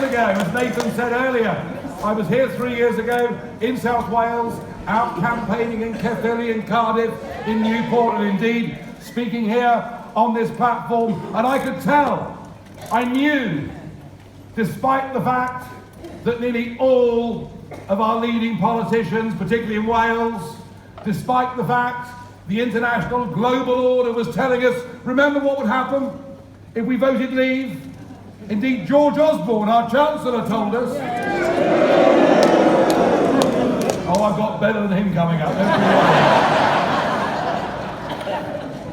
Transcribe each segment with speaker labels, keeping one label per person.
Speaker 1: ago, as Nathan said earlier. I was here 3 years ago in South Wales, out campaigning in Caerphilly, in Cardiff, in Newport, and indeed speaking here on this platform. And I could tell, I knew, despite the fact that nearly all of our leading politicians, particularly in Wales, despite the fact the international global order was telling us, remember what would happen if we voted leave? Indeed, George Osborne, our Chancellor, told us. Oh, I've got better than him coming up.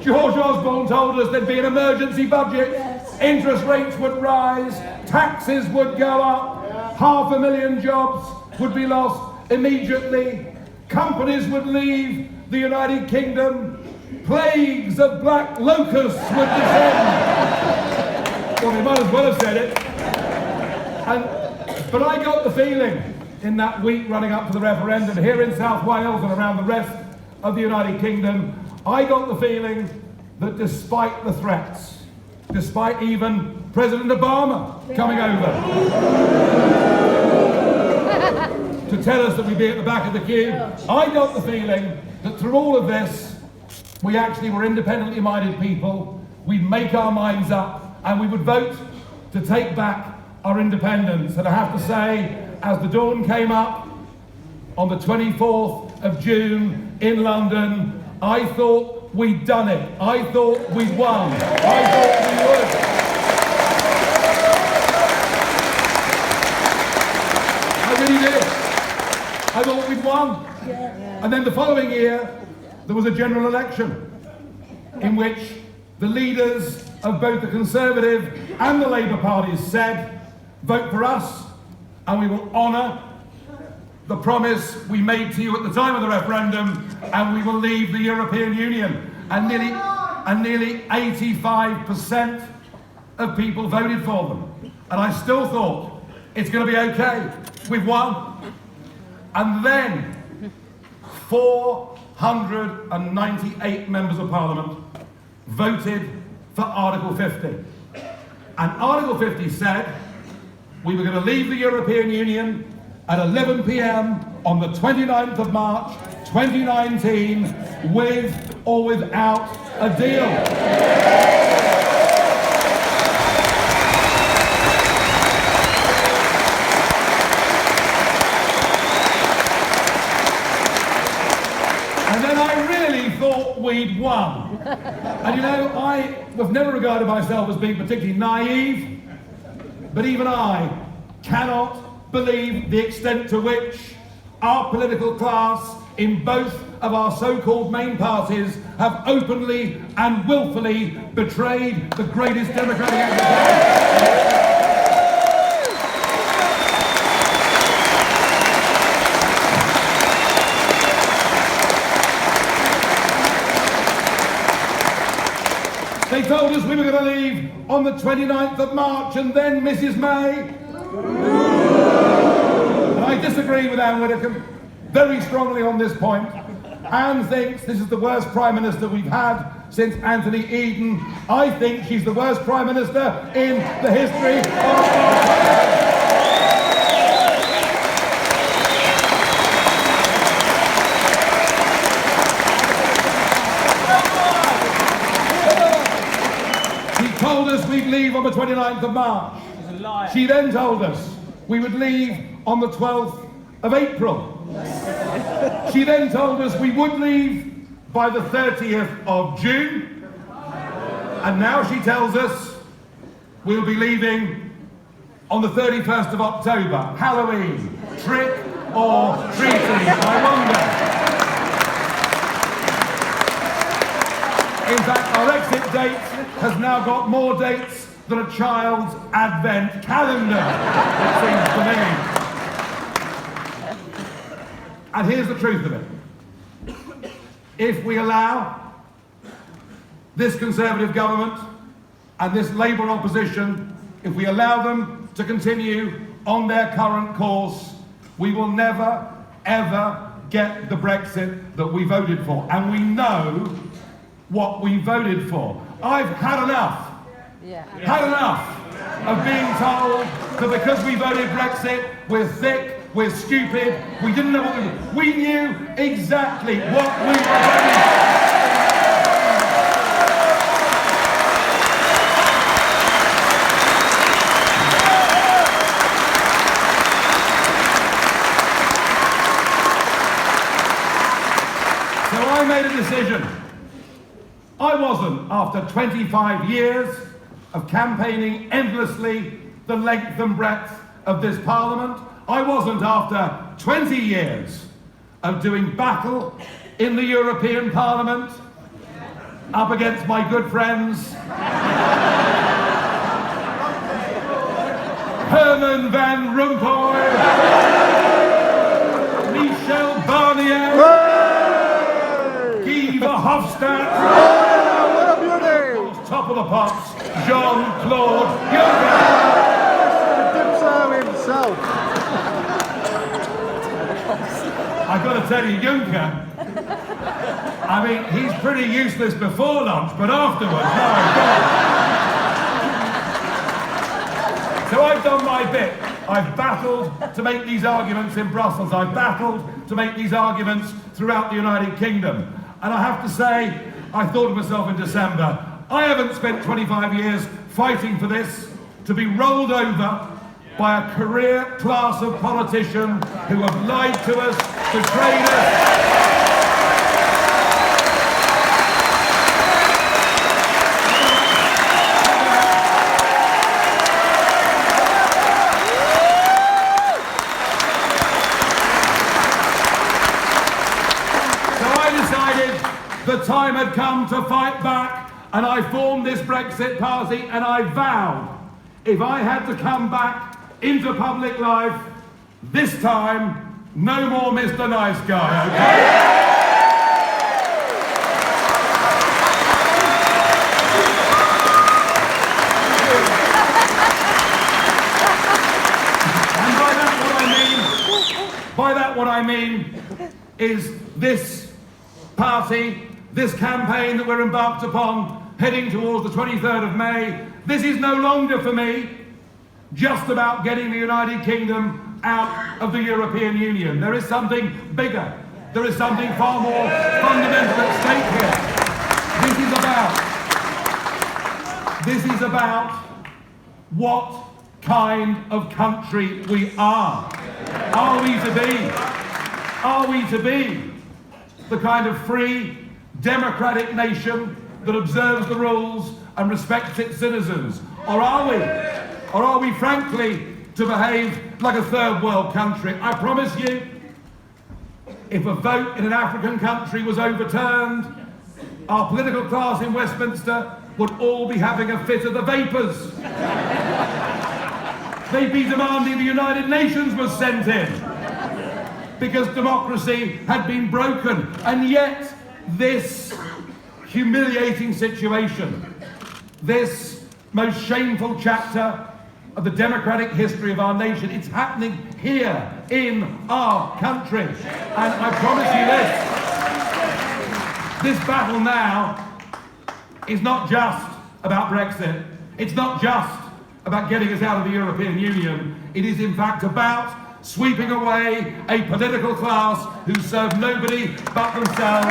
Speaker 1: George Osborne told us there'd be an emergency budget, interest rates would rise, taxes would go up, 500,000 jobs would be lost immediately, companies would leave the United Kingdom, plagues of black locusts would descend. Well, they might as well have said it. But I got the feeling in that week running up to the referendum here in South Wales and around the rest of the United Kingdom, I got the feeling that despite the threats, despite even President Obama coming over to tell us that we'd be at the back of the queue, I got the feeling that through all of this, we actually were independently minded people, we'd make our minds up, and we would vote to take back our independence. And I have to say, as the dawn came up on the 24th of June in London, I thought we'd done it. I thought we'd won. I thought we would. I really did. I thought we'd won. And then the following year, there was a general election in which the leaders of both the Conservative and the Labour parties said, vote for us and we will honour the promise we made to you at the time of the referendum, and we will leave the European Union. And nearly 85% of people voted for them. And I still thought, it's going to be okay, we've won. And then 498 members of Parliament voted for Article 50. And Article 50 said we were going to leave the European Union at 11 p.m. on the 29th of March 2019 with or without a deal. And then I really thought we'd won. And you know, I have never regarded myself as being particularly naive, but even I cannot believe the extent to which our political class in both of our so-called main parties have openly and willfully betrayed the greatest democratic exercise. They told us we were going to leave on the 29th of March, and then Mrs. May. And I disagree with Anne Widdecombe very strongly on this point. Anne thinks this is the worst Prime Minister we've had since Anthony Eden. I think she's the worst Prime Minister in the history of our country. We'd leave on the 29th of March. She then told us we would leave on the 12th of April. She then told us we would leave by the 30th of June. And now she tells us we'll be leaving on the 31st of October. Halloween. Trick or treating, I wonder. In fact, our exit date has now got more dates than a child's advent calendar, it seems to me. And here's the truth of it. If we allow this Conservative government and this Labour opposition, if we allow them to continue on their current course, we will never, ever get the Brexit that we voted for. And we know what we voted for. I've had enough. Had enough of being told that because we voted Brexit, we're thick, we're stupid, we didn't know what we were. We knew exactly what we were doing. So I made a decision. I wasn't, after 25 years of campaigning endlessly the length and breadth of this Parliament, I wasn't, after 20 years of doing battle in the European Parliament up against my good friends Herman Van Rompuy, Michel Barnier, Guy Verhofstadt, top of the pops, Jean-Claude Juncker.
Speaker 2: Himself.
Speaker 1: I've got to tell you, Juncker, I mean, he's pretty useless before lunch, but afterwards, my God. So I've done my bit. I've battled to make these arguments in Brussels. I've battled to make these arguments throughout the United Kingdom. And I have to say, I thought to myself in December, I haven't spent 25 years fighting for this to be rolled over by a career class of politicians who have lied to us, betrayed us. So I decided the time had come to fight back. And I formed this Brexit Party, and I vowed, if I had to come back into public life, this time, no more Mr. Nice Guy, okay? And by that what I mean is this party, this campaign that we're embarked upon, heading towards the 23rd of May, this is no longer for me just about getting the United Kingdom out of the European Union. There is something bigger. There is something far more fundamental at stake here. This is about what kind of country we are. Are we to be the kind of free, democratic nation that observes the rules and respects its citizens? Or are we frankly to behave like a third world country? I promise you, if a vote in an African country was overturned, our political class in Westminster would all be having a fit of the vapours. They'd be demanding the United Nations was sent in because democracy had been broken. And yet, this humiliating situation, this most shameful chapter of the democratic history of our nation, it's happening here in our country. And I promise you this battle now is not just about Brexit. It's not just about getting us out of the European Union. It is in fact about sweeping away a political class who serve nobody but themselves.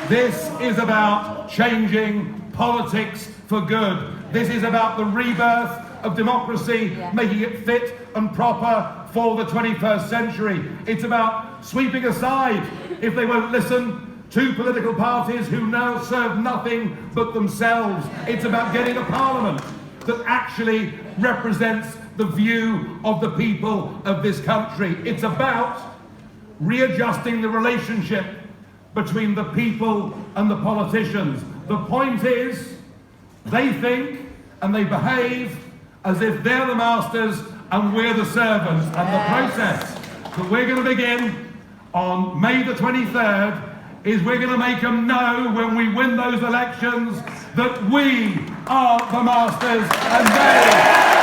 Speaker 1: This is about changing politics for good. This is about the rebirth of democracy, making it fit and proper for the 21st century. It's about sweeping aside, if they won't listen, two political parties who now serve nothing but themselves. It's about getting a parliament that actually represents the view of the people of this country. It's about readjusting the relationship between the people and the politicians. The point is, they think and they behave as if they're the masters and we're the servants. And the process that we're going to begin on May the 23rd is we're going to make them know when we win those elections that we are the masters and they